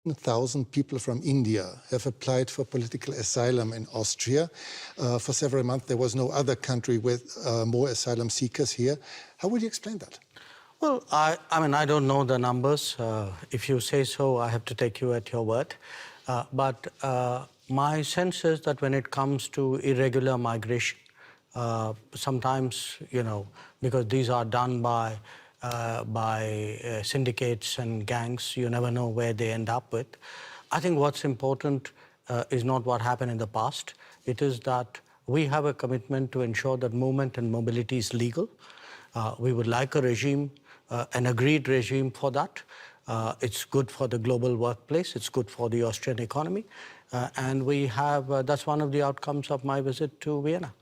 1,000 people from India have applied for political asylum in Austria. For several months, there was no other country with more asylum seekers here. How would you explain that? Well, I mean, I don't know the numbers. If you say so, I have to take you at your word. But my sense is that when it comes to irregular migration, sometimes, you know, because these are done by syndicates and gangs, you never know where they end up with. I think what's important is not what happened in the past. It is that we have a commitment to ensure that movement and mobility is legal. We would like a regime, an agreed regime for that. It's good for the global workplace. It's good for the Austrian economy. And we have, that's one of the outcomes of my visit to Vienna.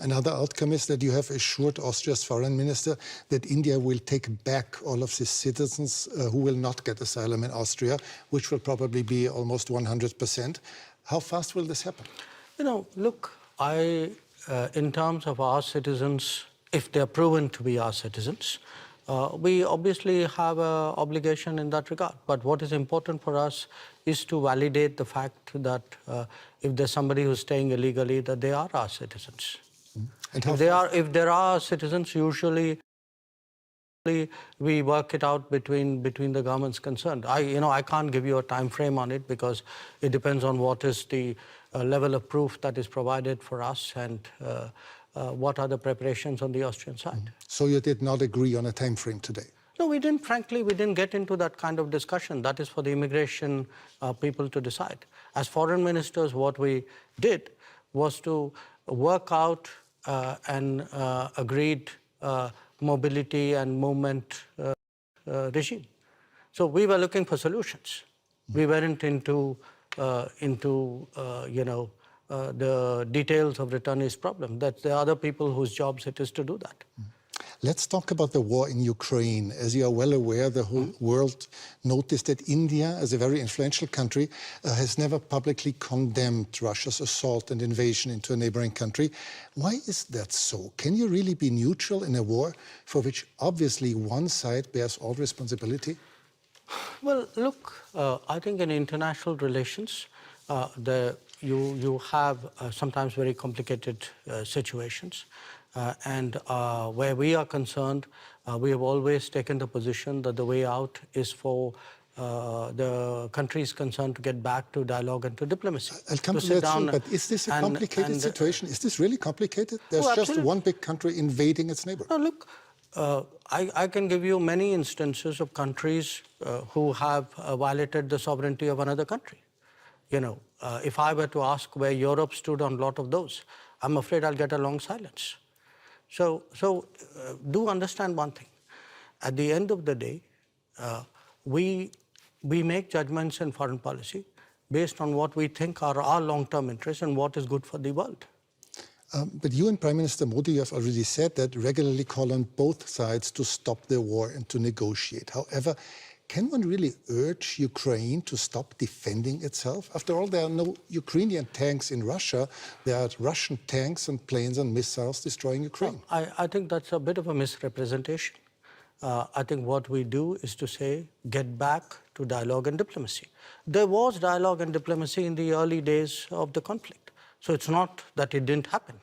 Another outcome is that you have assured Austria's foreign minister that India will take back all of its citizens who will not get asylum in Austria, which will probably be almost 100%. How fast will this happen? You know, look, in terms of our citizens, if they're proven to be our citizens, we obviously have an obligation in that regard. But what is important for us is to validate the fact that if there's somebody who's staying illegally, that they are our citizens. And if there are citizens, usually we work it out between the governments concerned. I can't give you a time frame on it because it depends on what is the level of proof that is provided for us and what are the preparations on the Austrian side. So you did not agree on a time frame today? No, we didn't. Frankly, we didn't get into that kind of discussion. That is for the immigration people to decide. As foreign ministers, what we did was to work out an agreed mobility and movement regime. So we were looking for solutions. We weren't into the details of returnees' problem. That there are other people whose jobs it is to do that. Let's talk about the war in Ukraine. As you are well aware, the whole world noticed that India, as a very influential country, has never publicly condemned Russia's assault and invasion into a neighboring country. Why is that so? Can you really be neutral in a war for which obviously one side bears all responsibility? Well, look, I think in international relations, you have sometimes very complicated situations. And where we are concerned, we have always taken the position that the way out is for the countries concerned to get back to dialogue and to diplomacy. I'll come to that soon, but is this a complicated situation? Is this really complicated? There's just one big country invading its neighbor. No, look, I can give you many instances of countries who have violated the sovereignty of another country. You know, if I were to ask where Europe stood on a lot of those, I'm afraid I'll get a long silence. So do understand one thing. At the end of the day, we make judgments in foreign policy based on what we think are our long-term interests and what is good for the world. But you and Prime Minister Modi have already said that regularly call on both sides to stop the war and to negotiate. However, can one really urge Ukraine to stop defending itself? After all, there are no Ukrainian tanks in Russia. There are Russian tanks and planes and missiles destroying Ukraine. I think that's a bit of a misrepresentation. I think what we do is to say, get back to dialogue and diplomacy. There was dialogue and diplomacy in the early days of the conflict. So it's not that it didn't happen.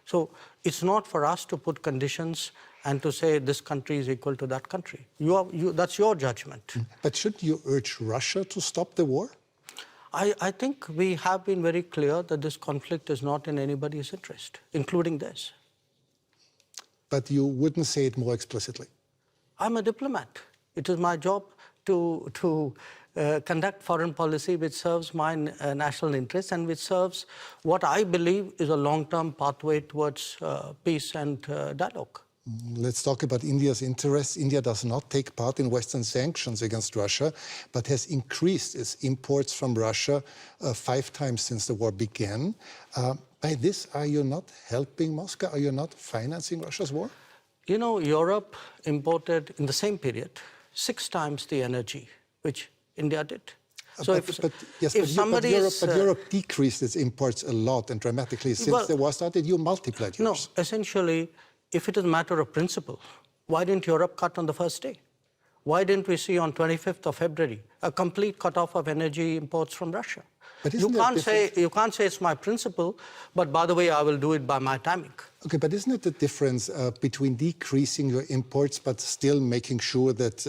So it's not for us to put conditions and to say this country is equal to that country. That's your judgment. But should you urge Russia to stop the war? I think we have been very clear that this conflict is not in anybody's interest, including theirs. But you wouldn't say it more explicitly? I'm a diplomat. It is my job to conduct foreign policy which serves my national interests and which serves what I believe is a long-term pathway towards peace and dialogue. Let's talk about India's interests. India does not take part in Western sanctions against Russia, but has increased its imports from Russia 5 times since the war began. By this, are you not helping Moscow? Are you not financing Russia's war? You know, Europe imported in the same period 6 times the energy which India did. So Europe decreased its imports a lot and dramatically since the war started. You multiplied yours. No, essentially, if it is a matter of principle, why didn't Europe cut on the first day? Why didn't we see on 25th of February a complete cutoff of energy imports from Russia? You can't say it's my principle, but by the way, I will do it by my timing. Okay, but isn't it the difference between decreasing your imports but still making sure that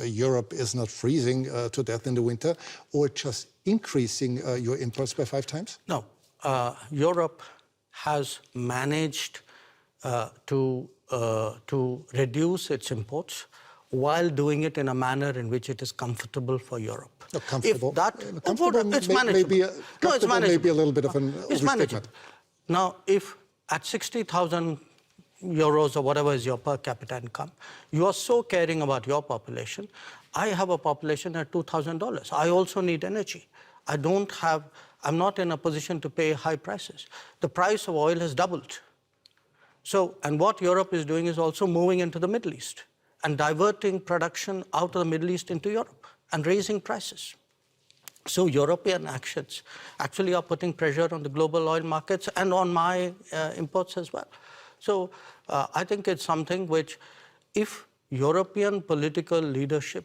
Europe is not freezing to death in the winter, or just increasing your imports by 5 times? No, Europe has managed to reduce its imports while doing it in a manner in which it is comfortable for Europe. Comfortable. If that, it's manageable. It's maybe a little bit of an It's manageable. Now, if at 60,000 euros or whatever is your per capita income, you are so caring about your population. I have a population at $2,000. I also need energy. I'm not in a position to pay high prices. The price of oil has doubled. So, and what Europe is doing is also moving into the Middle East and diverting production out of the Middle East into Europe and raising prices. So European actions actually are putting pressure on the global oil markets and on my imports as well. So I think it's something which, if European political leadership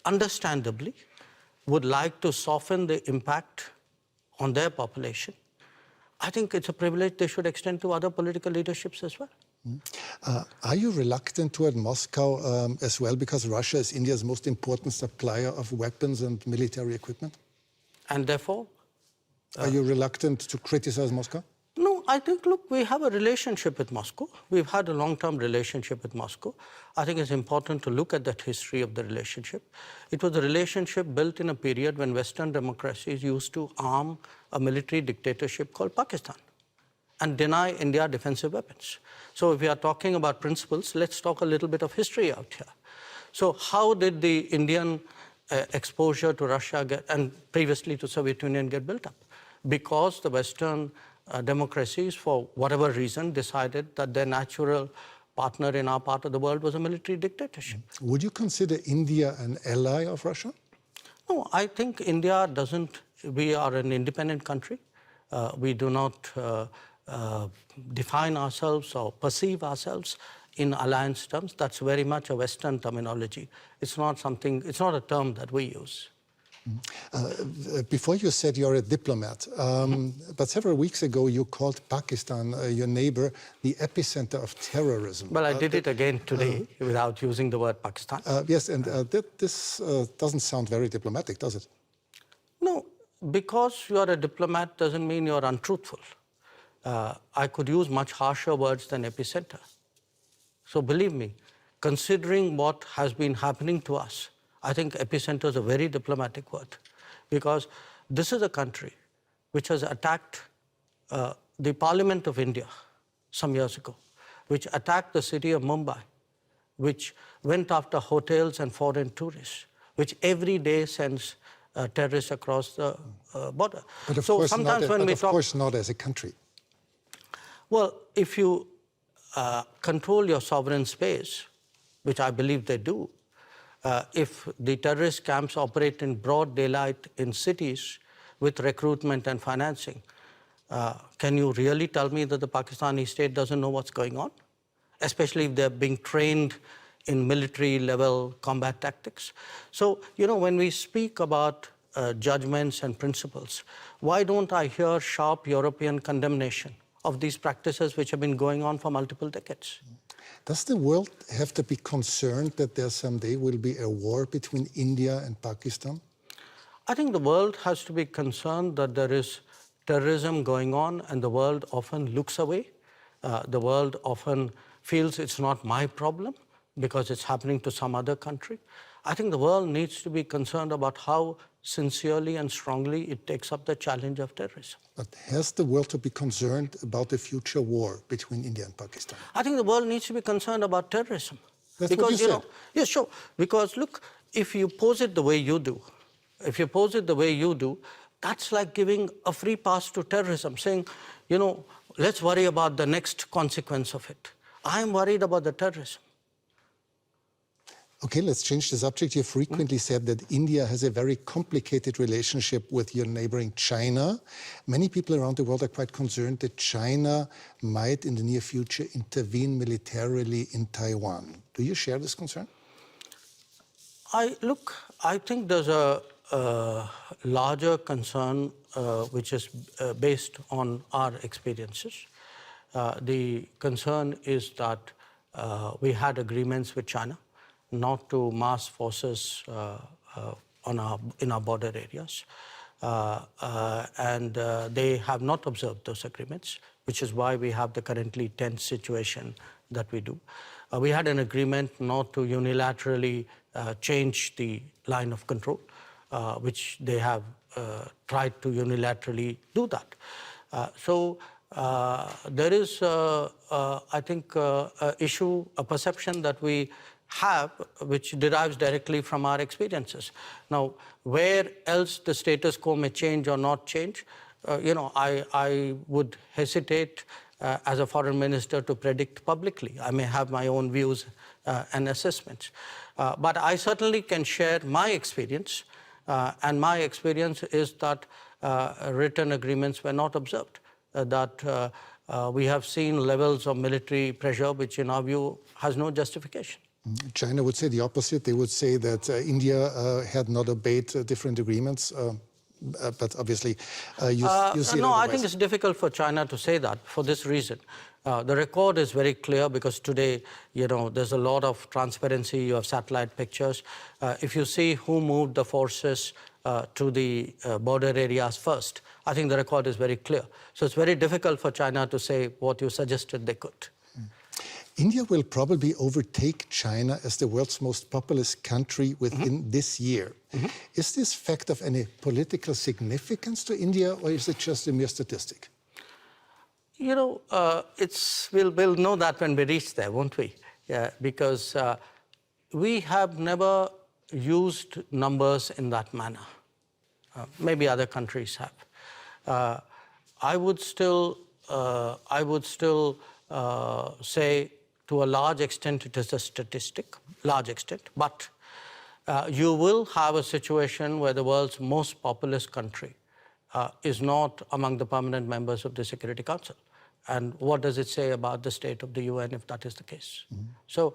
understandably would like to soften the impact on their population, I think it's a privilege they should extend to other political leaderships as well. Are you reluctant toward Moscow as well, because Russia is India's most important supplier of weapons and military equipment? And therefore? Are you reluctant to criticize Moscow? No, I think, look, we have a relationship with Moscow. We've had a long-term relationship with Moscow. I think it's important to look at that history of the relationship. It was a relationship built in a period when Western democracies used to arm a military dictatorship called Pakistan and deny India defensive weapons. So if we are talking about principles, let's talk a little bit of history out here. So how did the Indian exposure to Russia and previously to Soviet Union get built up? Because the Western democracies, for whatever reason, decided that their natural partner in our part of the world was a military dictatorship. Would you consider India an ally of Russia? No, I think India doesn't. We are an independent country. We do not define ourselves or perceive ourselves in alliance terms. That's very much a Western terminology. It's not a term that we use. Before you said you're a diplomat, but several weeks ago you called Pakistan, your neighbor, the epicenter of terrorism. Well, I did it again today without using the word Pakistan. Yes, and this doesn't sound very diplomatic, does it? No, because you are a diplomat doesn't mean you're untruthful. I could use much harsher words than epicenter. So believe me, considering what has been happening to us, I think epicenter is a very diplomatic word, because this is a country which has attacked the Parliament of India some years ago, which attacked the city of Mumbai, which went after hotels and foreign tourists, which every day sends terrorists across the border. But of course not as a country. Well, if you control your sovereign space, which I believe they do, if the terrorist camps operate in broad daylight in cities with recruitment and financing, can you really tell me that the Pakistani state doesn't know what's going on? Especially if they're being trained in military-level combat tactics. So, you know, when we speak about judgments and principles, why don't I hear sharp European condemnation of these practices which have been going on for multiple decades? Does the world have to be concerned that there someday will be a war between India and Pakistan? I think the world has to be concerned that there is terrorism going on, and the world often looks away. The world often feels it's not my problem because it's happening to some other country. I think the world needs to be concerned about how sincerely and strongly it takes up the challenge of terrorism. But has the world to be concerned about the future war between India and Pakistan? I think the world needs to be concerned about terrorism. That's what you said. Yeah, sure. Because look, if you pose it the way you do, that's like giving a free pass to terrorism, saying, you know, let's worry about the next consequence of it. I'm worried about the terrorism. Okay, let's change the subject. You frequently said that India has a very complicated relationship with your neighboring China. Many people around the world are quite concerned that China might, in the near future, intervene militarily in Taiwan. Do you share this concern? I think there's a larger concern which is based on our experiences. The concern is that we had agreements with China not to mass forces in our border areas. And they have not observed those agreements, which is why we have the currently tense situation that we do. We had an agreement not to unilaterally change the line of control, which they have tried to unilaterally do that. So there is, I think, a perception that we have, which derives directly from our experiences. Now, where else the status quo may change or not change, I would hesitate as a foreign minister to predict publicly. I may have my own views and assessments. But I certainly can share my experience, and my experience is that written agreements were not observed, that we have seen levels of military pressure which in our view has no justification. China would say the opposite. They would say that India had not obeyed different agreements, but obviously you see it No, I otherwise. think it's difficult for China to say that for this reason. The record is very clear because today, there's a lot of transparency. You have satellite pictures. If you see who moved the forces to the border areas first, I think the record is very clear. So it's very difficult for China to say what you suggested they could. India will probably overtake China as the world's most populous country within this year. Is this fact of any political significance to India, or is it just a mere statistic? We'll know that when we reach there, won't we? Yeah, because we have never used numbers in that manner. Maybe other countries have. I would still say, to a large extent, it is a statistic, but you will have a situation where the world's most populous country is not among the permanent members of the Security Council. And what does it say about the state of the UN if that is the case? So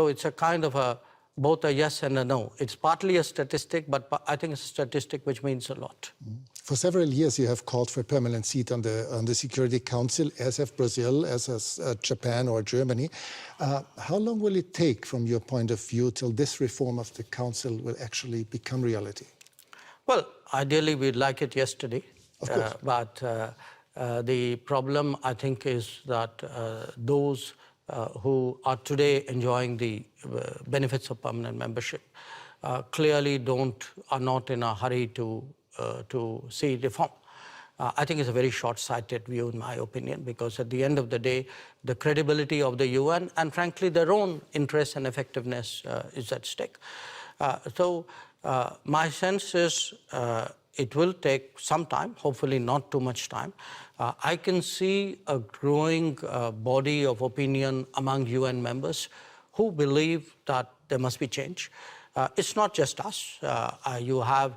it's a kind of both a yes and a no. It's partly a statistic, but I think it's a statistic which means a lot. For several years, you have called for a permanent seat on the Security Council, as have Brazil, as has Japan or Germany. How long will it take, from your point of view, till this reform of the Council will actually become reality? Well, ideally, we'd like it yesterday. Of course. But the problem, I think, is that those who are today enjoying the benefits of permanent membership clearly are not in a hurry to see reform. I think it's a very short-sighted view, in my opinion, because at the end of the day, the credibility of the UN and, frankly, their own interest and effectiveness is at stake. So my sense is it will take some time, hopefully not too much time. I can see a growing body of opinion among UN members who believe that there must be change. It's not just us. You have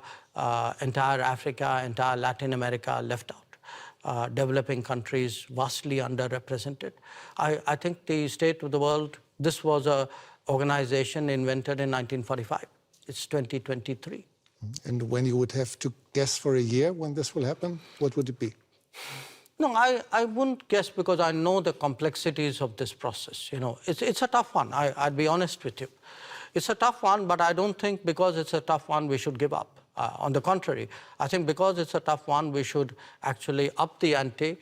entire Africa, entire Latin America left out. Developing countries vastly underrepresented. I think the state of the world, this was an organization invented in 1945. It's 2023. And when you would have to guess for a year when this will happen, what would it be? No, I wouldn't guess, because I know the complexities of this process. It's a tough one. I'd be honest with you. It's a tough one, but I don't think because it's a tough one we should give up. On the contrary, I think because it's a tough one, we should actually up the ante,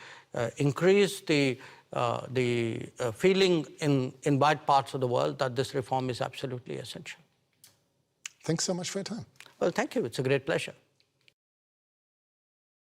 increase the feeling in wide parts of the world that this reform is absolutely essential. Thanks so much for your time. Well, thank you. It's a great pleasure.